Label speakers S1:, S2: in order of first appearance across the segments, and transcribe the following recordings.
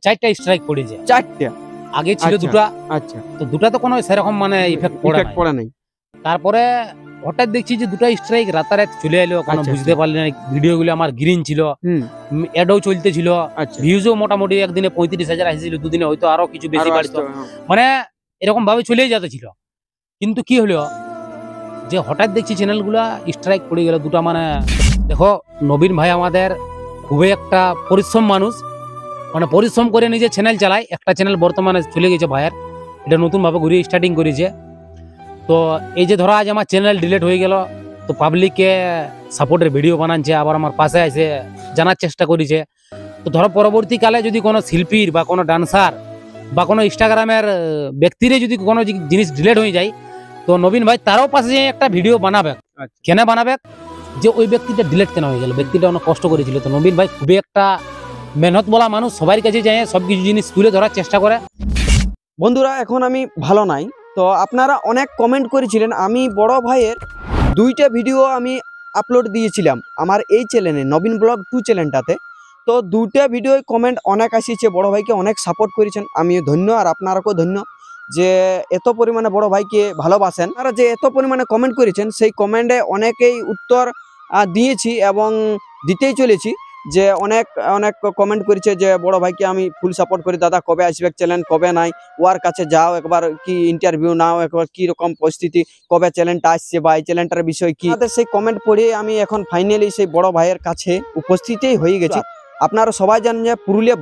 S1: চারটা স্ট্রাইক পড়েছে।
S2: চারটা
S1: আগে ছিল দুটা।
S2: আচ্ছা,
S1: তো দুটা তো কোনো সেরকম মানে ইফেক্ট
S2: পড়ে নাই।
S1: তারপরে হঠাৎ দেখছি যে দুটা স্ট্রাইক রাতারাত চলে এলো, কোনো বুঝতে পারলি না। ভিডিওগুলো আমার গ্রিন ছিল, অ্যাডও চলতেছিল, ভিউজও মোটামুটি একদিনে 35,000 আসছিল, দুদিনে হয়তো আরো কিছু বেশি বাড়তো, মানে এরকম ভাবে চলেই যেতেছিল। কিন্তু কি হলো যে হঠাৎ দেখছি চ্যানেলগুলা স্ট্রাইক পড়ে গেল দুটা। মানে দেখো, নবীন ভাই আমাদের খুবই একটা পরিশ্রম মানুষ, মানে পরিশ্রম করে নিজে চ্যানেল চালায়। একটা চ্যানেল বর্তমানে চলে গেছে ভাইয়ের, এটা নতুন ভাবে ঘুরিয়ে স্টার্টিং করেছে। তো এই যে ধরো আজ আমার চ্যানেল ডিলিট হয়ে গেল, তো পাবলিককে সাপোর্টের ভিডিও বানাচ্ছে, আবার আমার পাশে এসে জানার চেষ্টা করেছে। তো ধরো পরবর্তীকালে যদি কোনো শিল্পীর বা কোনো ডান্সার বা কোনো ইনস্টাগ্রামের ব্যক্তিরে যদি কোনো জিনিস ডিলিট হয়ে যায়, তো নবীন ভাই তারও পাশে একটা ভিডিও বানাবে। কেন বানাবে? যে ওই ব্যক্তিটা ডিলিট কেন হয়ে গেল, ব্যক্তিটা অনেক কষ্ট করেছিল। তো নবীন ভাই খুবই একটা মেহনত বলা মানুষ, সবার কাছে যায় সবকিছু জিনিস তুলে ধরার চেষ্টা করে।
S2: বন্ধুরা, এখন আমি ভালো নাই, তো আপনারা অনেক কমেন্ট করেছিলেন। আমি বড় ভাইয়ের 2টা ভিডিও আমি আপলোড দিয়েছিলাম আমার এই চ্যানেলে, নবীন ব্লগ 2 চ্যানেলটাতে। তো 2টা ভিডিও কমেন্ট অনেক আসিছে, বড় ভাইকে অনেক সাপোর্ট করেছেন, আমি ধন্য, আর আপনারাকেও ধন্য যে এত পরিমাণে বড় ভাইকে ভালোবাসেন। আপনারা যে এত পরিমাণে কমেন্ট করেছেন, সেই কমেন্টে অনেকেই উত্তর দিয়েছি এবং দিতেই চলেছি। যে অনেক অনেক কমেন্ট করেছে যে বড় ভাইকে আমি ফুল সাপোর্ট করি, দাদা কবে আসবে চ্যানেল, কবে নাই, ওর কাছে যাও একবার, কি ইন্টারভিউ নাও একবার, কি রকম পরিস্থিতি, কবে চ্যানেলটা আসছে বা এই চ্যানেলটার বিষয় কি। সেই কমেন্ট পড়ে আমি এখন ফাইনালি সেই বড় ভাইয়ের কাছে উপস্থিতই হয়ে গেছি। আপনারা সবাই জানেন যে পুরুলিয়া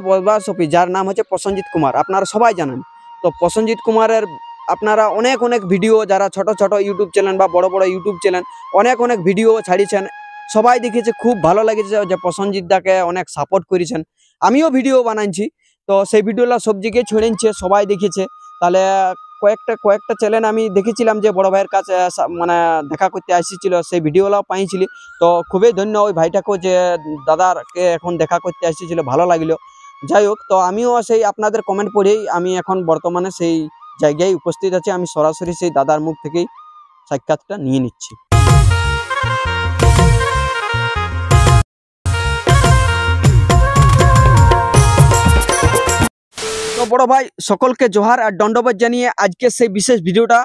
S2: বদমাস ওপি যার নাম হচ্ছে প্রসেনজিৎ কুমার, আপনারা সবাই জানেন। তো প্রসেনজিৎ কুমারের আপনারা অনেক অনেক ভিডিও, যারা ছোট ছোট ইউটিউব চ্যানেল বা বড় বড় ইউটিউব চ্যানেল, অনেক অনেক ভিডিও ছাড়িয়েছেন, সবাই দেখেছে, খুব ভালো লেগেছে যে প্রসেনজিৎ দাকে অনেক সাপোর্ট করেছেন। আমিও ভিডিও বানাইছি, তো সেই ভিডিওটা সব জায়গায় ছড়িয়েছে, সবাই দেখেছে। তাহলে কয়েকটা চ্যানেল আমি দেখেছিলাম যে বড় ভাইয়ের কাছে মানে দেখা করতে আসছিল, সেই ভিডিওগুলো পাইছিলি। তো খুবই ধন্য ওই ভাইটাকেও যে দাদারকে এখন দেখা করতে আসছিল, ভালো লাগলো। যাই হোক, তো আমিও সেই আপনাদের কমেন্ট পড়েই আমি এখন বর্তমানে সেই জায়গায় উপস্থিত আছি। আমি সরাসরি সেই দাদার মুখ থেকেই সাক্ষাৎটা নিয়ে নিচ্ছি। তো বড় ভাই, সকলকে জোহার আর দণ্ডবোধ জানিয়ে আজকে সেই বিশেষ ভিডিওটা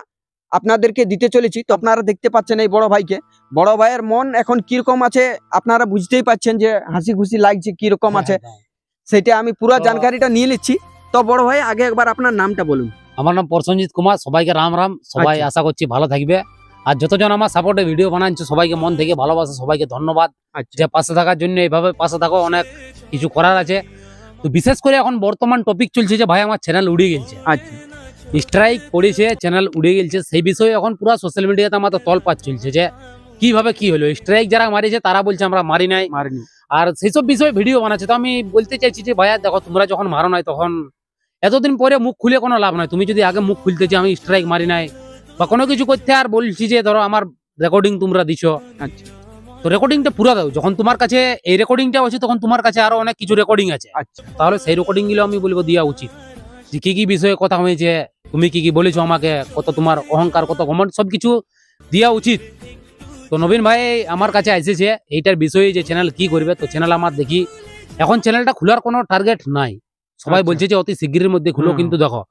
S2: আপনাদেরকে দিতে চলেছি। তো আপনারা দেখতে পাচ্ছেন এই বড় ভাইকে, বড় ভাইয়ের মন এখন কিরকম আছে আপনারা বুঝতেই পাচ্ছেন, যে হাসি খুশি লাগছে কিরকম আছে, সেটা আমি পুরো জানকারিটা নিয়ে নিচ্ছি। তো বড় ভাই, আগে একবার আপনার নামটা বলুন।
S1: আমার নাম প্রসেনজিৎ কুমার। সবাইকে রাম রাম। সবাই আশা করছি ভালো থাকবে, আর যতজন আমার সাপোর্টে ভিডিও বানাচ্ছে সবাইকে মন থেকে ভালোবাসা, সবাইকে ধন্যবাদ যে পাশে থাকার জন্য। এইভাবে পাশে থাকো, অনেক কিছু করার আছে। তো বিশেষ করে এখন বর্তমান টপিক চলছে যে ভাই আমার চ্যানেল উড়ে গেছে, স্ট্রাইক পড়েছে, চ্যানেল উড়ে গেছে, সেই বিষয়ে এখন পুরো সোশ্যাল মিডিয়াতে আমাদের তলপাত চলছে যে কিভাবে কি হলো। স্ট্রাইক যারা মারিছে তারা বলছে আমরা মারিনি, আর সেইসব বিষয়ে ভিডিও বানাচ্ছে। তো আমি বলতে চাইছি যে ভাইয়া দেখো, তোমরা যখন মারো নাই তখন এতদিন পরে মুখ খুলে কোনো লাভ নাই। তুমি যদি আগে মুখ খুলতে চাও আমি স্ট্রাইক মারি নাই বা কোনো কিছু করতে, আর বলছি যে ধরো আমার রেকর্ডিং তোমরা দিছো, তো রেকর্ডিংটা পুরো দাও। যখন তোমার কাছে এই রেকর্ডিংটা আছে, তখন তোমার কাছে আরো অনেক কিছু রেকর্ডিং আছে, তাহলে সেই রেকর্ডিং গুলো আমি বলবো দেওয়া উচিত, যে কি কি বিষয়ে কথা হয়েছে, তুমি কি কি বলেছো আমাকে, কত তোমার অহংকার, কত ঘমন্ড, সবকিছু দেওয়া উচিত। তো নবীন ভাই আমার কাছে এসেছে এইটার বিষয়ে যে চ্যানেল কি করবে। তো চ্যানেল আমার দেখি এখন চ্যানেলটা খোলার কোনো টার্গেট নাই, সবাই বলছে যে অতি শিগগিরের মধ্যে খুলো। কিন্তু দেখো,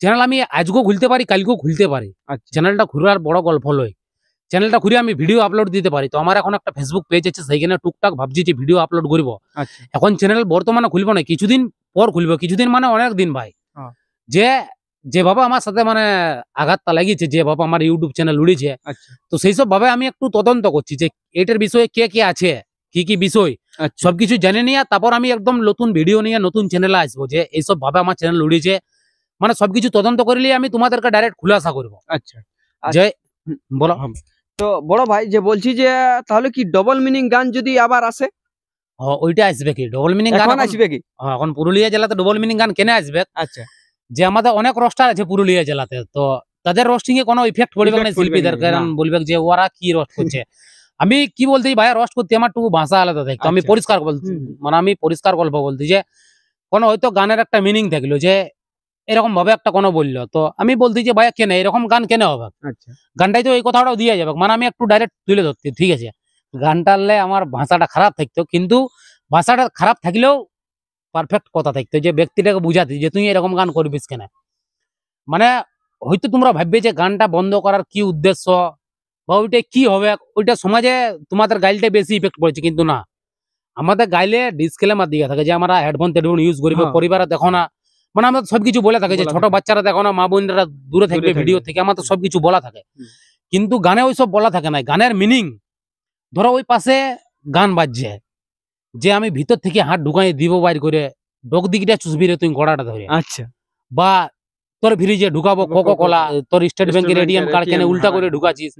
S1: চ্যানেল আমি আজকেও খুলতে পারি, কালকেও খুলতে পারি। চ্যানেলটা খোলার বড় গল্প লয়, চ্যানেলটা ঘুরে আমি ভিডিও আপলোড দিতে পারি। তো আমার এখন একটা ফেসবুক পেজ আছে, সেইখানে টুকটাক ভাবছি যে ভিডিও আপলোড করবো। এখন চ্যানেল বর্তমানে খুলবো না, কিছুদিন পর খুলবো। কিছুদিন মানে অনেক দিন ভাই। যে বাবা আমার সাথে মানে আঘাতটা লাগিয়েছে, যে বাবা আমার ইউটিউব চ্যানেল উড়েছে, তো সেই সব ভাবে আমি একটু তদন্ত করছি যে এটার বিষয়ে কে কে আছে, কি কি বিষয়, সবকিছু জেনে নিয়ে তারপর আমি একদম নতুন ভিডিও নিয়ে নতুন চ্যানেলে আসবো, যে এইসব ভাবে আমার চ্যানেল উড়েছে, মানে সবকিছু তদন্ত করে নিয়ে আমি তোমাদেরকে ডাইরেক্ট খুলাসা করবো। যে বলো।
S2: তো বড় ভাই, যে বলছি যে তাহলে কি ডবল মিনিং গান যদি আবার আসে,
S1: ওইটা আসবে কি ডবল মিনিং গান
S2: আসবে কি?
S1: এখন পুরুলিয়া জেলাতে ডবল মিনিং গান কেন আসবে? যে আমাদের অনেক রোস্টার আছে পুরুলিয়া জেলাতে, তো তাদের রোস্টিং এ কোনো ইফেক্ট পড়বে না শিল্পীদের, কারণ বলবে যে ওরা কি রোস্ট করছে। আমি কি বলতে ভাই, রোস্ট করতে আমার একটু ভাষা আলাদা থাকে। আমি পরিষ্কার বলছি, মানে আমি পরিষ্কার গল্প বলতে, যে কোনো হয়তো গানের একটা মিনিং থাকলো, যে এরকম ভাবে একটা কোনো বললো, তো আমি বলতে যে ভাইয়া কেন এরকম গান কেন হবে, গানটাই তো এই কথাটাও দিয়ে যাবে, মানে আমি একটু ডাইরেক্ট তুলে ধরতে। ঠিক আছে, গানটালে আমার ভাষাটা খারাপ থাকতো, কিন্তু ভাষাটা খারাপ থাকলেও পারফেক্ট কথা থাকতো, যে ব্যক্তিটাকে বুঝাতে যে তুই এরকম গান করবিস কেন। মানে হয়তো তোমরা ভাববে যে গানটা বন্ধ করার কি উদ্দেশ্য বা ওইটা কি হবে, ওইটা সমাজে তোমাদের গাইলটা বেশি ইফেক্ট পড়েছে, কিন্তু না, আমাদের গাইলে ডিসক্লেমার দিয়ে থাকে যে আমরা হেডফোন টেডফোন ইউজ করিবে, পরিবারে দেখো না, মানে আমরা সবকিছু বলে থাকে যে ছোট বাচ্চারা দেখো না, মা বোনরা দূরে থাকবে ভিডিও থেকে, আমাদের সবকিছু বলা থাকে। কিন্তু গানে ওইসব বলা থাকে না। গানের মিনিং ধরো ওই পাশে গান বাজছে, যে আমি ভিতর থেকে হাত ঢুকাই দিব বাইর করে, ডোক দিকটা চুষবি রে তুই গড়াটা ধরে,
S2: আচ্ছা,
S1: বা তোর ফ্রিজে ঢুকাবো কোকো কোলা, তোর স্টেট ব্যাংকের এটিএম কার্ড কেনে উল্টা করে ঢুকাছিস,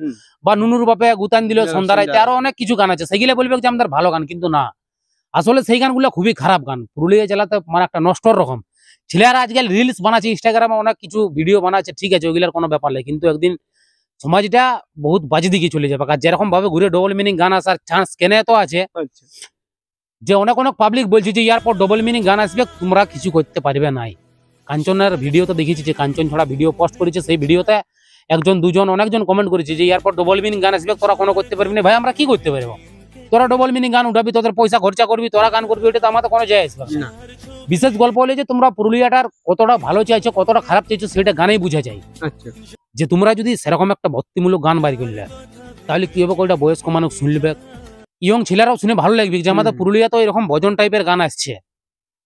S1: বা নুনুর বাপে গুতান দিল সন্ধ্যারাইতে, আরো অনেক কিছু গান আছে, সেগুলো বলবে যে আমাদের ভালো গান, কিন্তু না, আসলে সেই গানগুলো খুবই খারাপ গান। পুরুলিয়া জেলাতে মানে একটা নষ্টর রকম ছেলেরা আজকাল রিলস বানাচ্ছে, ইনস্টাগ্রামে অনেক কিছু ভিডিও বানাচ্ছে, ঠিক আছে, ওইগুলোর কোনো ব্যাপার নেই, কিন্তু একদিন সমাজটা বহুত বাজে দিকে চলে যাবে। আর যেরকম ভাবে ঘুরে ডবল মিনিং গান আসার চান্স কেন তো আছে, যে অনেক অনেক পাবলিক বলছে যে ইয়ার পর ডবল মিনিং গান আসবে, তোমরা কিছু করতে পারবে নাই। কাঞ্চনের ভিডিও তো দেখেছি, যে কাঞ্চন ছড়া ভিডিও পোস্ট করেছে, সেই ভিডিওতে একজন দুজন অনেকজন কমেন্ট করেছে যে ইয়ার পর ডবল মিনিং গান আসবে, তোরা কোনো করতে পারবি না। ভাই আমরা কি করতে পারবো? তোরা ডবল মিনিং গান উঠাবি, তোদের পয়সা খরচা করবি, তোরা গান করবি, ওটা তো আমাদের কোনো যায় আসবে না। বিশেষ গল্প হলে যে তোমরা পুরুলিয়াটার কতটা ভালো চাইছো কতটা খারাপ চাইছো সেটা গানেই বোঝা যায়। যে তোমরা যদি সেরকম একটা ভক্তিমূলক গান বাইর করলে, তাহলে কি হবে, ওইটা বয়স্ক মানুষ শুনবে, ইয়ং ছেলেরাও শুনে ভালো লাগবে যে আমাদের পুরুলিয়া তো এরকম ভজন টাইপের গান আসছে,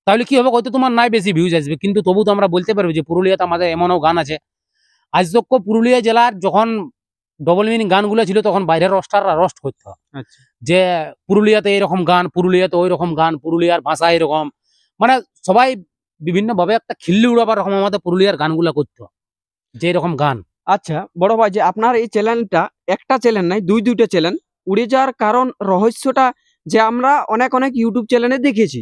S1: তাহলে কি হবে, হয়তো তোমার নাই বেশি ভিউজ আসবে, কিন্তু তবু তো আমরা বলতে পারবো যে পুরুলিয়াতে আমাদের এমনও গান আছে। আজ তক পুরুলিয়া জেলার যখন ডবল মিনিং গানগুলো ছিল, তখন বাইরের রস্টাররা রস্ট করতো যে পুরুলিয়াতে এরকম গান, পুরুলিয়াতে ওই রকম গান, পুরুলিয়ার ভাষা এরকম, মানে সবাই বিভিন্ন ভাবে একটা খিল্লি উড়াবার রকম আমাদের পুরুলিয়ার গানগুলা করতো, যে এরকম গান।
S2: আচ্ছা বড় ভাই, যে আপনার এই চ্যানেলটা একটা চ্যানেল নাই, দুইটা চ্যানেল উড়ে যাওয়ার কারণ রহস্যটা যে আমরা অনেক অনেক ইউটিউব চ্যানেলে দেখেছি,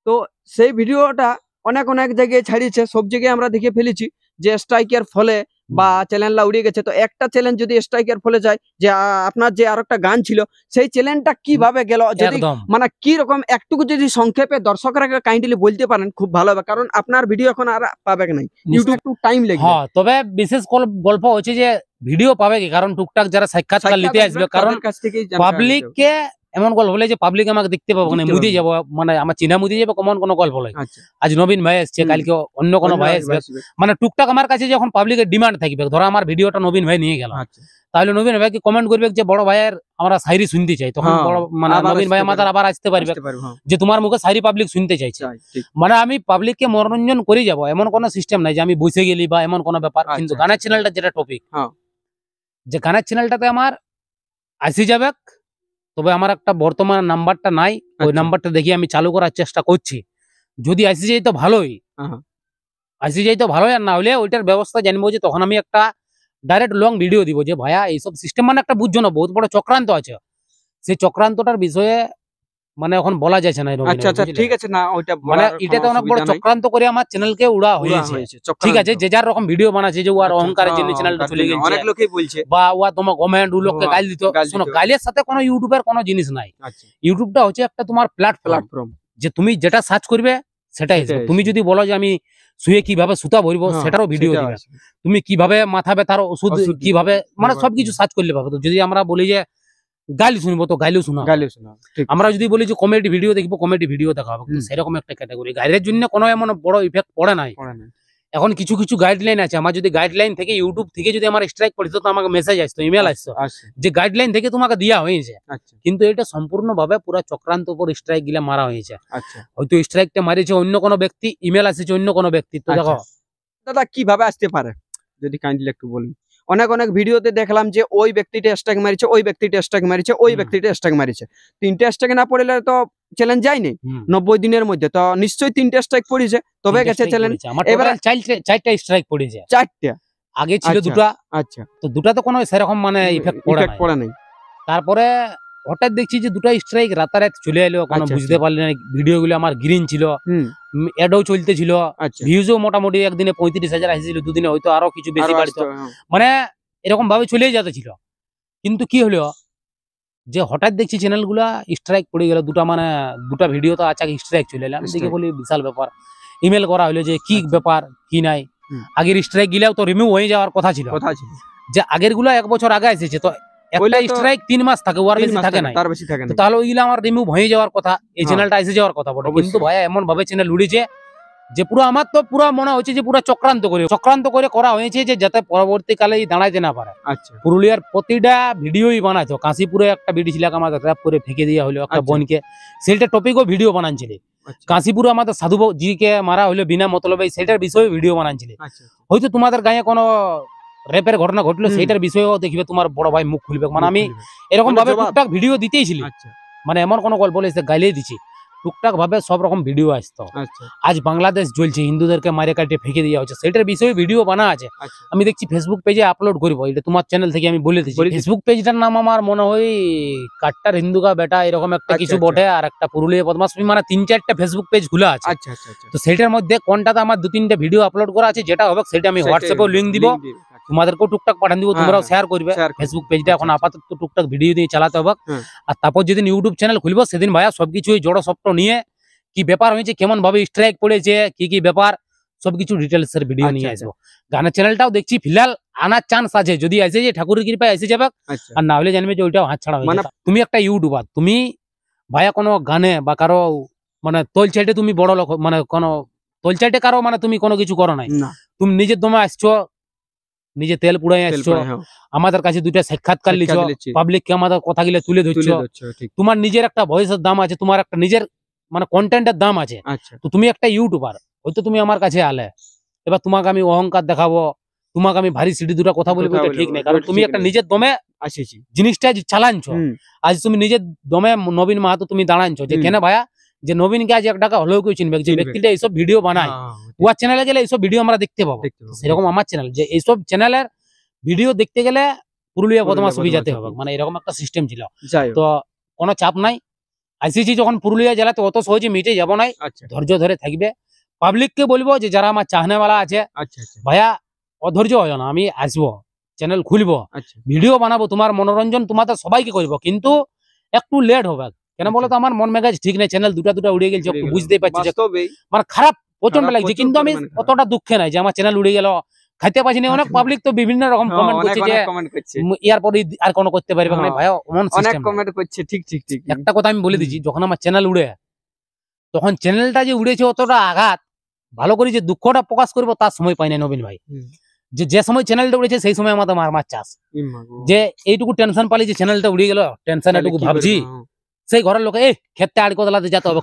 S2: তো সেই ভিডিওটা অনেক অনেক জায়গায় ছাড়িয়েছে, সব জায়গায় আমরা দেখে ফেলেছি যে স্ট্রাইকের ফলে বা চ্যানেলটা উড়ে গেছে। তো একটা চ্যানেল যদি স্ট্রাইকের ফলে যায়, যে আপনার যে আরেকটা গান ছিল সেই চ্যানেলটা কিভাবে গেল, যদি মানে কি রকম একটুকু যদি সংক্ষেপে দর্শকরা কাইন্ডলি বলতে পারেন খুব ভালো হবে, কারণ আপনার ভিডিও এখন আর পাবে নাই, ইউটিউব টু টাইম লাগবে।
S1: হ্যাঁ, তবে বিশেষ গল্প হচ্ছে যে ভিডিও পাবে কি, কারণ টুকটাক যারা সাক্ষাৎকার নিতে আসবে, কারণ পাবলিককে এমন গল্প হলে যে পাবলিক আমাকে দেখতে পাবো না, মুদি যাবো, মানে আমার চিনা মুদি যাবে, কমন কোনো গল্প হলে আজ নবীন ভাই আসছে, কালকে অন্য কোনো ভাই আসবে, মানে টুকটাক আমার কাছে যখন পাবলিকের ডিমান্ড থাকবে, ধরো আমার ভিডিওটা নবীন ভাই নিয়ে গেল, তাহলে নবীন ভাইকে কমেন্ট করবে যে বড় ভাইয়ের আমরা শায়রি শুনতে চাই, তখন মানে নবীন ভাই আমাদের আবার আসতে পারবে যে তোমার মুখে শায়রি পাবলিক শুনতে চাইছে। মানে আমি পাবলিককে মনোরঞ্জন করে যাব, এমন কোনো সিস্টেম নাই যে আমি বসে গেলি বা এমন কোনো ব্যাপার। কিন্তু গানের চ্যানেলটা যেটা টপিক, যে গানের চ্যানেলটাতে আমার আসি যাবে, তবে আমার একটা বর্তমান নাম্বারটা নাই, ওই নাম্বারটা দেখি আমি চালু করার চেষ্টা করছি, যদি আসি যাই তো ভালোই, আসি যাই তো ভালোই, আর না হলে ওইটার ব্যবস্থা জানবো, যে তখন আমি একটা ডাইরেক্ট লং ভিডিও দিব যে ভাইয়া এইসব সিস্টেম মানে একটা বুঝছো না, বহুত বড় চক্রান্ত আছে, সেই চক্রান্তটার বিষয়ে মানে এখন বলা যাচ্ছে না।
S2: আচ্ছা আচ্ছা ঠিক আছে, না ওইটা
S1: মানে এটাতে অনেক বড় চক্রান্ত করে আমার চ্যানেলকে উড়া হয়েছে, ঠিক আছে, যে যার রকম ভিডিও বানাচ্ছে, যে ওর অহংকারের জন্য চ্যানেলটা চলে গেছে,
S2: অনেক লোকই বলছে,
S1: বা ওয়া তোমার কমেন্ট ও লোককে গাল দিত। শোনো, গালের সাথে কোনো ইউটিউবের কোনো জিনিস নাই, ইউটিউবটা হচ্ছে একটা তোমার প্ল্যাটফর্ম, যে তুমি যেটা সার্চ করবে সেটাই আসবে। তুমি যদি বলো যে আমি শুয়ে কিভাবে সুতা ভরবো, সেটারও ভিডিও দিবে, তুমি কিভাবে মাথা ব্যথার ওষুধ কিভাবে, মানে সবকিছু সার্চ করলে পাবে। তো যদি আমরা বলি যে গালি শুনবো, তো গালিও শোনা, আমরা যদি বলি যে কমেডি ভিডিও দেখবো, কমেডি ভিডিও দেখা হবে, সেরকম একটা ক্যাটাগরি। গাইডের জন্য কোনো এমন বড় ইফেক্ট পড়ে নাই। এখন কিছু কিছু গাইডলাইন আছে, আমার যদি গাইডলাইন থেকে ইউটিউব থেকে যদি আমার স্ট্রাইক পড়তো, তো আমাকে মেসেজ আসতো, ইমেল আসতো যে গাইডলাইন থেকে তোমাকে দেওয়া হয়েছে, কিন্তু এটা সম্পূর্ণ ভাবে পুরো চক্রান্ত উপর স্ট্রাইক গিলা মারা হয়েছে। হয়তো স্ট্রাইকটা মারিছে অন্য কোনো ব্যক্তি, ইমেল আসছে অন্য কোনো ব্যক্তি। তো দেখো
S2: দাদা কিভাবে আসতে পারে যদি কাইন্ডলি একটু বলুন। অনেক অনেক ভিডিওতে দেখলাম যে ওই ব্যক্তিটা স্ট্রাইক মারিছে, ওই ব্যক্তিটা স্ট্রাইক মারিছে, ওই ব্যক্তিটা স্ট্রাইক মারিছে, তিনটা স্ট্রাইক না পড়লে তো চ্যালেঞ্জ যায়নি 90 দিনের মধ্যে, তো নিশ্চয়ই তিনটা স্ট্রাইক পড়েছে, তবে গেছে চ্যালেঞ্জ।
S1: এবার চারটা স্ট্রাইক পড়েছে,
S2: চারটা
S1: আগে ছিল দুটা।
S2: আচ্ছা,
S1: তো দুটা তো কোনো সেরকম মানে ইফেক্ট পড়ে নাই। তারপরে হঠাৎ দেখছি যে দুটা স্ট্রাইক রাতারাত চলে এলো, কোনো বুঝতে পারলি না। ভিডিও গুলো আমার গ্রিন ছিল, অ্যাডও চলতেছিল, ভিউজও মোটামুটি একদিনে 35,000 আসছিল, দুদিনে হয়তো আরো কিছু বেশি বাড়তো, মানে এরকম ভাবে চলেই যেতেছিল। কিন্তু কি হলো যে হঠাৎ দেখছি চ্যানেলগুলা স্ট্রাইক পড়ে গেল, দুটা ভিডিও তো আচাক স্ট্রাইক চলে এলো। আমি দেখে বলি বিশাল ব্যাপার, ইমেল করা হলো যে কি ব্যাপার কি নাই। আগের স্ট্রাইক গিলাও তো রিমুভ হয়ে যাওয়ার কথা ছিল, যে আগের গুলা 1 বছর আগে এসেছে, তো একটা স্ট্রাইক 3 মাস থাকে, ওর বেশি থাকে না,
S2: তার বেশি থাকে না।
S1: তাহলে ওইগুলা আমার রিমুভ হয়ে যাওয়ার কথা, এই চ্যানেলটা এসে যাওয়ার কথা বটে। কিন্তু ভাইয়া এমন ভাবে চ্যানেল উড়েছে যে পুরো আমার তো পুরো মনে হচ্ছে যে পুরো চক্রান্ত করে করা হয়েছে, যে যাতে পরবর্তীকালে দাঁড়াইতে না পারে।
S2: আচ্ছা,
S1: পুরুলিয়ার প্রতিটা ভিডিওই বানাইতো। কাশীপুরে একটা ভিডিও ছিল আমাদের র্যাপ করে ফেঁকে দেওয়া হলো একটা বোনকে, সেটার টপিকও ভিডিও বানাচ্ছিল। কাশীপুরে আমাদের সাধু জি কে মারা হলো বিনা মতলবে, সেটার বিষয়ে ভিডিও বানাচ্ছিল। হয়তো তোমাদের গায়ে কোনো রেপের ঘটনা ঘটলো, সেটার বিষয়েও দেখবে তোমার বড় ভাই মুখ খুলবে। মানে আমি এরকম ভাবে টুকটাক ভিডিও দিতেই ছিল, মানে এমন কোনো গল্প বলে গাইলেই দিচ্ছি, টুকটাক ভাবে সব রকম ভিডিও আসতো। আজ বাংলাদেশ জ্বলছে, হিন্দুদেরকে মারে কাটে ফেঁকে দেওয়া হচ্ছে, সেটার বিষয়ে ভিডিও বানা আছে। আমি দেখছি ফেসবুক পেজে আপলোড করবো, এটা তোমার চ্যানেল থেকে আমি বলে দিচ্ছি। ফেসবুক পেজটার নাম আমার মনে হয় কাট্টার হিন্দু কা বেটা এরকম একটা কিছু বটে, আর একটা পুরুলিয়া বদমাশ, মানে 3-4টা ফেসবুক পেজ খোলা আছে। তো সেটার মধ্যে কোনটাতে আমার 2-3টা ভিডিও আপলোড করা আছে, যেটা হবে সেটা আমি হোয়াটসঅ্যাপে লিঙ্ক দিব, তোমাদেরকেও টুকটাক পাঠান দিব, তোমরাও শেয়ার করবে। ফেসবুক পেজটা এখন আপাতত টুকটাক ভিডিও দিয়ে চালাতে হবে। আর তারপর যেদিন ইউটিউব চ্যানেল খুলবো সেদিন ভাইয়া সবকিছু জড়ো সপ্ট নিয়ে কি ব্যাপার হয়েছে, কেমন ভাবে স্ট্রাইক পড়েছে, কি ব্যাপার, সবকিছু ডিটেলস এর ভিডিও নিয়ে আসবো। গানের চ্যানেলটাও দেখছি ফিলহাল আনার চান্স আছে, যদি আসে যে ঠাকুরের কৃপায় এসে যাবে, আর না হলে জানবে যে ওইটাও হাত ছাড়া হয়ে যাবে। তুমি একটা ইউটিউবার, তুমি ভাইয়া কোনো গানে বা কারো মানে তোল চাইটে তুমি বড় লোক, মানে কোনো তোল চাইটে কারো মানে তুমি কোনো কিছু করো নাই, তুমি নিজের দমে আসছো, নিজে তেল পুড়াই আসছো, আমাদের কাছে 2টা সাক্ষাৎকার লিছো, পাবলিককে আমাদের কথাগুলো তুলে ধরছো, তোমার নিজের একটা ভয়েসের দাম আছে, তোমার একটা নিজের মানে কন্টেন্টের দাম আছে। তো তুমি একটা ইউটিউবার, হয়তো তুমি আমার কাছে আলে, এবার তোমাকে আমি অহংকার দেখাবো, তোমাকে আমি ভারী সিডি 2টা কথা বলবো, এটা ঠিক নেই। কারণ তুমি একটা নিজের দমে জিনিসটা চালানছো, আজ তুমি নিজের দমে নবীন মাহাতো তুমি দাঁড়ানছো, যে কেন ভাইয়া যে নবীনকে আজ 1 টাকা হলেও কেউ চিনবে, যে ব্যক্তিটা এইসব ভিডিও বানায়, ওর চ্যানেলে গেলে এইসব ভিডিও আমরা দেখতে পাবো। সেরকম আমার চ্যানেল, যে এইসব চ্যানেলের ভিডিও দেখতে গেলে পুরুলিয়া বদমাশ হয়ে যেতে হবে, মানে এরকম একটা সিস্টেম ছিল। তো কোনো চাপ নাই, আইসিসি যখন পুরুলিয়া জেলাতে অত সহজে মিটে যাবো নাই, ধৈর্য ধরে থাকবে। পাবলিককে বলবো যে যারা আমার চাহনেওয়ালা আছে, ভাইয়া অধৈর্য হয় না, আমি আসবো, চ্যানেল খুলবো, ভিডিও বানাবো, তোমার মনোরঞ্জন তোমাদের সবাইকে করবো, কিন্তু একটু লেট হবে। কেন বলো তো, আমার মন মেজাজ ঠিক নেই, চ্যানেল 2টা উড়ে গেছে, একটু বুঝতেই পারছি যে মানে খারাপ প্রচন্ড লাগছে, কিন্তু আমি অতটা দুঃখে নাই যে আমার চ্যানেল উড়ে গেল, খাইতে পারছি না। অনেক পাবলিক তো বিভিন্ন রকম কমেন্ট করছে যে এরপরে আর কোনো করতে পারবে না, ভাই অনেক কমেন্ট করছে। ঠিক একটা কথা আমি বলে দিচ্ছি, যখন আমার চ্যানেল উড়ে, তখন চ্যানেলটা যে উড়েছে অতটা আঘাত, ভালো করে যে দুঃখটা প্রকাশ করবো তার সময় পাই না নবীন ভাই। যে সময় চ্যানেলটা উড়েছে সেই সময় আমাদের মার চাষ, যে এইটুকু টেনশন পালি যে চ্যানেলটা উড়ে গেল, টেনশন এটুকু ভাবছি, সেই ঘরের লোক ক্ষেত্রে আড়ি কতলাতে যেতে হবে,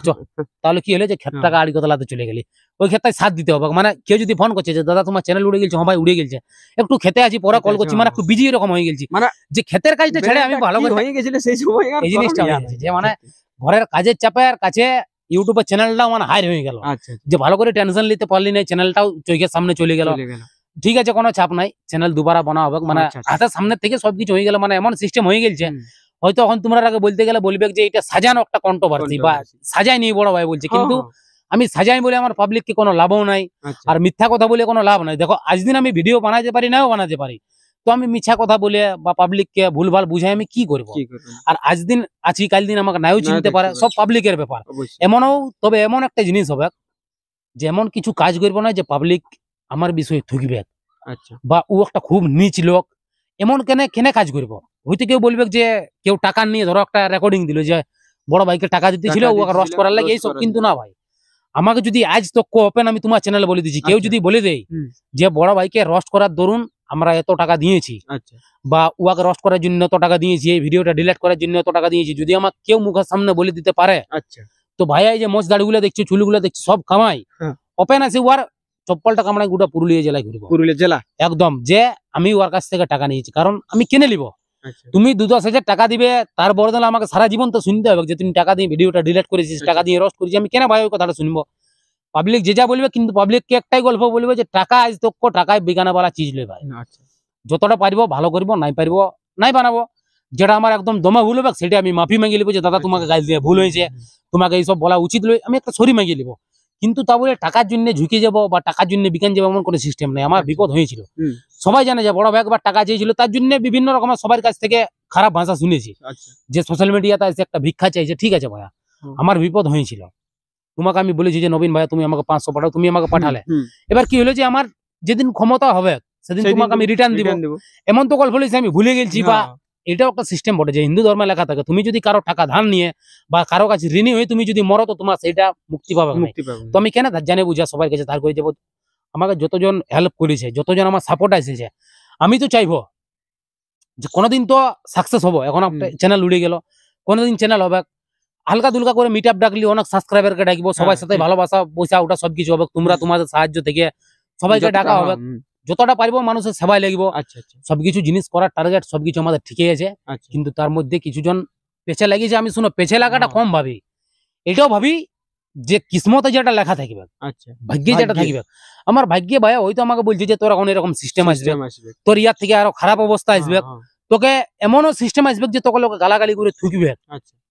S1: তাহলে কি হলো যে ক্ষেতটাকে আড়ি কতলাতে চলে গেলি, ওই ক্ষেত্রে সাথ দিতে হবে। মানে কেউ যদি ফোন করছে যে দাদা তোমার চ্যানেল উড়ে গেছে, ভাই উড়ে গেছে, একটু খেতে আছি পরে কল করছি, মানে একটু বিজি এরকম হয়ে গেছি, মানে যে ক্ষেতের কাজটা ছেড়ে আমি ভালো করে হয়ে গেছিল সেই সময় এই জিনিসটা হয়ে গেছে, যে মানে ঘরের কাজের চাপের কাছে ইউটিউবের চ্যানেলটাও মানে হাই হয়ে গেল, যে ভালো করে টেনশন নিতে পারলি না, চ্যানেলটাও চোখের সামনে চলে গেল। ঠিক আছে, কোনো চাপ নাই, চ্যানেল দুবার বানা হবে, মানে হাতের সামনে থেকে সবকিছু হয়ে গেল, মানে এমন সিস্টেম হয়ে গেছে। হয়তো এখন তোমরা আগে বলতে গেলে বলবে যে এটা সাজানো একটা কন্ট্রোভার্সি, বা সাজাই নিয়ে বড় ভাই বলছে, কিন্তু আমি সাজাই বলে আমার পাবলিককে কোনো লাভও নাই, আর মিথ্যা কথা বলে কোনো লাভ নাই। দেখো আজ দিন আমি ভিডিও বানাতে পারি নাও বানাতে পারি, তো আমি মিথ্যা কথা বলে বা পাবলিককে ভুলভাল বুঝাই আমি কি করব? আর আজ দিন আছি, কাল দিন আমাকে নাও চিনতে পারে, সব পাবলিকের ব্যাপার। এমনও তবে এমন একটা জিনিস হবে, যেমন কিছু কাজ করবো না যে পাবলিক আমার বিষয়ে ঠকবে, বা ও একটা খুব নিচ লোক, এমন কেনে কাজ করবো। হয়তো কেউ বলবে যে কেউ টাকা নিয়ে ধরো একটা রেকর্ডিং দিল যে বড় ভাইকে টাকা দিতেছিল ওকে রোস্ট করার লাগে, এইসব কিন্তু না ভাই। আমাকে যদি আজ তো ওপেন আমি তোমার চ্যানেলে বলে দিচ্ছি, কেউ যদি বলে দেয় যে বড় ভাইকে রোস্ট করার দরুন আমরা এত টাকা দিয়েছি, বা ওকে রোস্ট করার জন্য এত টাকা দিয়েছি, এই ভিডিওটা ডিলিট করার জন্য এত টাকা দিয়েছি, যদি আমাকে কেউ মুখের সামনে বলে দিতে পারে, তো ভাইয়া এই যে মোচ দাড়িগুলো দেখছি, চুলগুলো দেখছি, সব কামাই ওপেন আছে, ওর চপ্পলটা কামড়ায় গোটা পুরুলিয়া জেলায় ঘুরবো, পুরুলিয়া জেলা একদম, যে আমি ওর কাছ থেকে টাকা নিয়েছি। কারণ আমি কিনে নিব, তুমি 2-10 হাজার টাকা দিবে, তার বদলে আমাকে সারা জীবন তো শুনতে হবে যে তুমি টাকা দিয়ে ভিডিওটা ডিলিট করেছিস, টাকা দিয়ে রোস্ট করেছিস, আমি কেন ভাই ওই কথাটা শুনবো? পাবলিক যে যা বলবে, কিন্তু পাবলিককে একটাই গল্প বলবে যে টাকা আজ তো টাকায় বিজ্ঞানওয়ালা চিজ লই ভাই, যতটা পারবো ভালো করবো, নাই পারবো নাই বানাবো। যেটা আমার একদম দমে ভুল হবে সেটা আমি মাফি মাগিয়ে নিবো, যে দাদা তোমাকে গাইল দিয়ে ভুল হয়েছে, তোমাকে এইসব বলা উচিত নয়, আমি একটা সরি মাগিয়ে নিবো। কিন্তু তা বলে টাকার জন্য ঝুঁকে যাবো বা টাকার জন্য বিজ্ঞান যাবো এমন কোনো সিস্টেম নেই। আমার বিপদ হয়েছিল, সবাই জানে যে বড় ভাই একবার টাকা চেয়েছিল, তার জন্য বিভিন্ন রকমের সবার কাছ থেকে খারাপ ভাষা শুনেছি, যে সোশ্যাল মিডিয়াতে এসে একটা ভিক্ষা চাইছে। ঠিক আছে ভাইয়া, আমার বিপদ হয়েছিল, তোমাকে আমি বলেছি যে নবীন ভাইয়া তুমি আমাকে 500 পাঠাও, তুমি আমাকে পাঠালে। এবার কি হলো যে আমার যেদিন ক্ষমতা হবে সেদিন তোমাকে আমি রিটার্ন দিব, এমন তো গল্প হয়েছে আমি ভুলে গেছি বা এটাও একটা সিস্টেম বটে যে হিন্দু ধর্মে লেখা থাকে তুমি যদি কারো টাকা ধার নিয়ে বা কারো কাছে ঋণী হয়ে তুমি যদি মরো তো তোমার সেইটা মুক্তি পাবে না। তো আমি কেন জানে বুঝা সবার কাছে ধার করে যাবো? আমাকে যতজন হেল্প করেছে, যতজন আমার সাপোর্ট এসেছে, আমি তো চাইবো যে কোনোদিন তো সাকসেস হবো। এখন একটা চ্যানেল উড়ে গেল, কোনোদিন চ্যানেল হবে, হালকা দুলকা করে মিট আপ ডাকলি অনেক সাবস্ক্রাইবারকে ডাকবো, সবার সাথে ভালোবাসা পয়সা ওটা সবকিছু হবে, তোমরা তোমাদের সাহায্য থেকে সবাইকে ডাকা হবে, যতটা পারবো মানুষের সেবায় লাগবো। সবকিছু জিনিস করার টার্গেট সবকিছু আমাদের ঠিকই আছে, কিন্তু তার মধ্যে কিছুজন পেছে লাগিয়েছে। আমি শুনো পেছে লাগাটা কম ভাবি, এটাও ভাবি যে কিসমতে যেটা লেখা থাকবে, ভাগ্যে যেটা থাকবে। আমার ভাগ্যে ভাই হয়তো আমাকে বলছে যে তোর এখন এরকম সিস্টেম আসবে, তোর ইয়ার থেকে আরো খারাপ অবস্থা আসবে, তোকে এমনও সিস্টেম আসবে যে তোকে লোক গালাগালি করে থুকবে,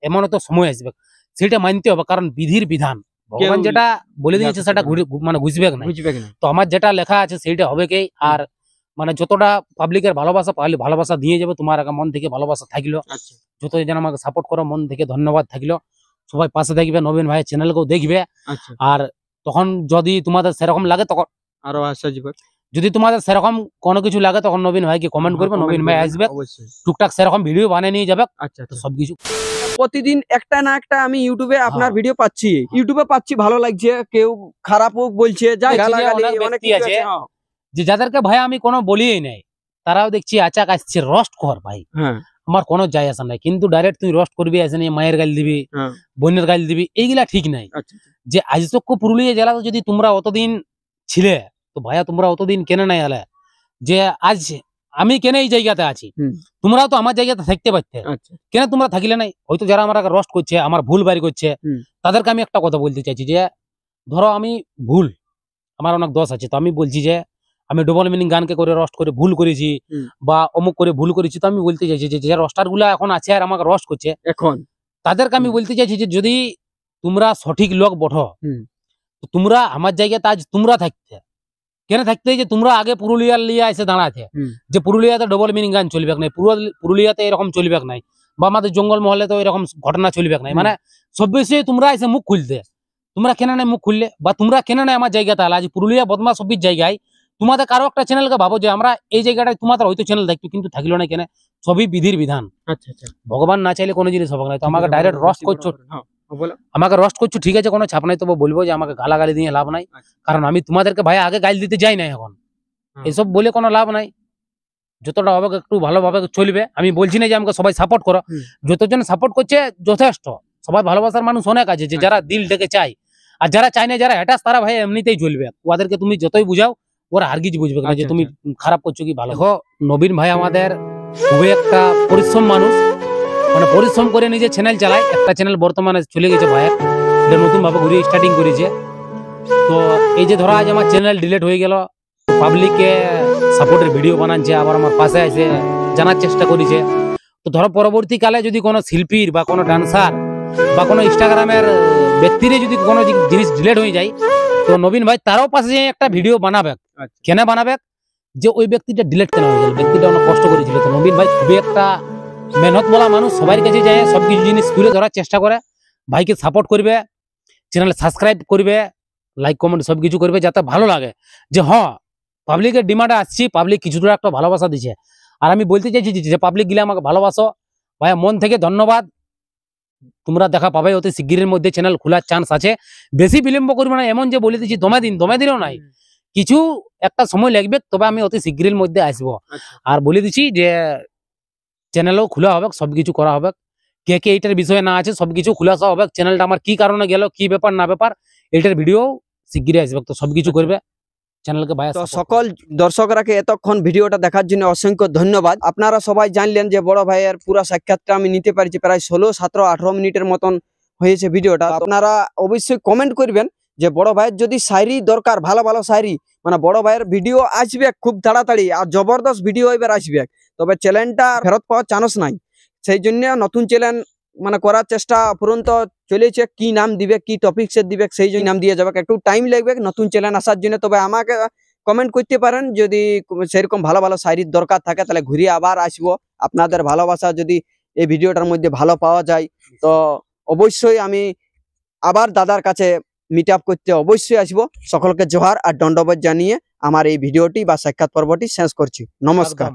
S1: এমনও তো সময় আসবে, সেটা মানতে হবে। কারণ বিধির বিধান ভগবান যেটা বলে দিয়েছে সেটা মানে ঘুষবে না। তো আমার যেটা লেখা আছে সেইটা হবে কি। আর মানে যতটা পাবলিকের ভালোবাসা পাইলে ভালোবাসা দিয়ে যাবে, তোমার মন থেকে ভালোবাসা থাকলো, যতজন আমাকে সাপোর্ট করো মন থেকে ধন্যবাদ থাকলো। সবাই পাশে থাকবে, নবীন ভাইয়ের চ্যানেলকেও দেখবে। আর তখন যদি তোমাদের সেরকম লাগে তখন
S2: আরো আসবে,
S1: যদি তোমাদের সেরকম কোনো কিছু লাগে তখন নবীন ভাইকে কমেন্ট করবে, নবীন ভাই আসবে, টুকটাক সেরকম ভিডিও বানিয়ে নিয়ে যাবে। তো সবকিছু
S2: প্রতিদিন একটা না একটা আমি ইউটিউবে আপনার ভিডিও পাচ্ছি, ইউটিউবে পাচ্ছি, ভালো লাগছে। কেউ খারাপও বলছে,
S1: যে যাদেরকে ভাই আমি কোনো বলিই নাই, তারাও দেখছি আচাক আসছে রোস্ট কর ভাই। আমার কোনো যায় আসা নাই, কিন্তু ডাইরেক্ট তুই রোস্ট করবি আসে নিয়ে মায়ের গাল দিবি, বোনের গাল দিবি, এইগুলা ঠিক নাই। যে আজ তক পুরুলিয়া জেলা যদি তোমরা অতদিন ছিলে, তো ভাইয়া তোমরা অতদিন কেনে নাই আলে যে আজ আমি কেন এই জায়গাতে আছি, তোমরাও তো আমার জায়গাতে থাকতে পারতে, কেন তোমরা থাকিলে নাই? হয়তো যারা আমার রোস্ট করছে, আমার ভুল বাড়ি করছে, তাদেরকে আমি একটা কথা বলতে চাইছি যে ধরো আমি ভুল, আমার অনেক দোষ আছে, তো আমি বলছি যে আমি ডবল মিনিং গানকে করে রোস্ট করে ভুল করেছি বা অমুক করে ভুল করেছি। তো আমি বলতে চাইছি যে রোস্টার গুলা এখন আছে আর আমাকে রোস্ট করছে এখন, তাদেরকে আমি বলতে চাইছি যে যদি তোমরা সঠিক লোক বঠো, তোমরা আমার জায়গাতে আজ তোমরা থাকতে কেন থাকতে, যে তোমরা আগে পুরুলিয়ার লিয়ে এসে দাঁড়াতে যে পুরুলিয়াতে ডবল মিনিং গান চলবে নাই, পুরুলিয়াতে এরকম চলবে নাই, বা আমাদের জঙ্গল মহলে তো এরকম ঘটনা চলবে নাই, মানে সব বিষয়ে তোমরা এসে মুখ খুলতে, তোমরা কেন নাই মুখ খুললে, বা তোমরা কেন নাই আমার জায়গাতে আজ পুরুলিয়া বদমা সবির জায়গায় তোমাদের কারো একটা চ্যানেলকে ভাবো যে আমরা এই জায়গাটায় তোমাদের হয়তো চ্যানেল দেখতো, কিন্তু থাকলো না কেন? সবই বিধির বিধান। ভগবান না চাইলে কোনো জিনিস হবে না। তো আমাকে ডাইরেক্ট রোস্ট করছো, আমাকে রোস্ট করছো, ঠিক আছে, কোনো ছাপ নাই, তবু বলবো যে আমাকে গালাগালি দিয়ে লাভ নাই, কারণ আমি তোমাদেরকে ভাই আগে গাইল দিতে যাই না। এখন এসব বলে কোনো লাভ নাই, যতটা হবে একটু ভালোভাবে চলবে। আমি বলছি না যে আমাকে সবাই সাপোর্ট করো, যতজন সাপোর্ট করছে যথেষ্ট, সবাই ভালোবাসার মানুষ অনেক আছে যে যারা দিল ডেকে চায়, আর যারা চায় না, যারা হ্যাটাস, তারা ভাই এমনিতেই চলবে, ওদেরকে তুমি যতই বুঝাও ওরা হারগিজ বুঝবে না যে তুমি খারাপ করছো কি ভালো। দেখো নবীন ভাই আমাদের খুবই একটা পরিশ্রম মানুষ, মানে পরিশ্রম করে নিজে চ্যানেল চালায়, একটা চ্যানেল বর্তমানে চলে গেছে ভাইয়ের, এটা নতুন ভাবে ঘুরে স্টার্টিং করেছে। তো এই যে ধরো আজ আমার চ্যানেল ডিলিট হয়ে গেল, পাবলিককে সাপোর্টের ভিডিও বানাচ্ছে, আবার আমার পাশে এসে জানার চেষ্টা করেছে। তো ধরো পরবর্তীকালে যদি কোনো শিল্পীর বা কোনো ডান্সার বা কোনো ইনস্টাগ্রামের ব্যক্তির যদি কোনো জিনিস ডিলিট হয়ে যায়, তো নবীন ভাই তারও পাশে একটা ভিডিও বানাবে। কেন বানাবে? যে ওই ব্যক্তিটা ডিলিট কেন হয়ে গেল, ব্যক্তিটা অনেক কষ্ট করেছিল। তো নবীন ভাই খুবই একটা মেহনত বলা মানুষ, সবার কাছে যায়, সবকিছু জিনিস তুলে ধরার চেষ্টা করে, ভাইকে সাপোর্ট করবে, চ্যানেল সাবস্ক্রাইব করবে, লাইক কমেন্ট সবকিছু করবে, যাতে ভালো লাগে যে হ্যাঁ পাবলিকের ডিমান্ডে আসছি, পাবলিক কিছুটা একটা ভালোবাসা দিচ্ছে। আর আমি বলতে চাইছি যে পাবলিক গিলে আমাকে ভালোবাসো, ভাইয়া মন থেকে ধন্যবাদ। তোমরা দেখা পাবে অতি শিগগিরের মধ্যে চ্যানেল খোলার চান্স আছে, বেশি বিলম্ব করবে না, এমন যে বলে দিচ্ছি দমে দিনও নাই, কিছু একটা সময় লাগবে, তবে আমি অতি শিগগিরের মধ্যে আসবো। আর বলে দিচ্ছি যে চ্যানেলও খোলা হবে, সবকিছু করা হবে, কে কে এইটার বিষয়ে না আছে সবকিছু খুলাসা হবে, চ্যানেলটা আমার কি কারণে গেল, কি ব্যাপার না ব্যাপার, এইটার ভিডিও শিগগিরই আসবে, তো সবকিছু করবে চ্যানেলকে। ভাই
S2: তো সকল দর্শকরাকে এতক্ষণ ভিডিওটা দেখার জন্য অসংখ্য ধন্যবাদ। আপনারা সবাই জানলেন যে বড় ভাইয়ের পুরো সাক্ষাৎটা আমি নিতে পারছি, প্রায় 16, 17, 18 মিনিটের মতন হয়েছে ভিডিওটা। আপনারা অবশ্যই কমেন্ট করবেন যে বড় ভাইয়ের যদি শায়রি দরকার, ভালো ভালো শায়রি, মানে বড় ভাইয়ের ভিডিও আসবে খুব তাড়াতাড়ি, আর জবরদস্ত ভিডিও এবার আসবে, তবে চ্যানেলটা ফেরত পাওয়ার চান্স নাই। সেই জন্য নতুন চ্যানেল মানে করার চেষ্টা পর্যন্ত চলেছে, কি নাম দিবে, কি টপিকসের দিবে, সেই জন্য নাম দিয়ে যাবে, একটু টাইম লাগবে নতুন চ্যানেল আসার জন্য। তবে আমাকে কমেন্ট করতে পারেন যদি সেরকম ভালো ভালো শায়রির দরকার থাকে, তাহলে ঘুরিয়ে আবার আসবো। আপনাদের ভালোবাসা যদি এই ভিডিওটার মধ্যে ভালো পাওয়া যায়, তো অবশ্যই আমি আবার দাদার কাছে মিট আপ করতে অবশ্যই আসবো। সকলকে জোহার আর দণ্ডবোধ জানিয়ে আমার এই ভিডিওটি বা সাক্ষাৎ পর্বটি শেষ করছি। নমস্কার।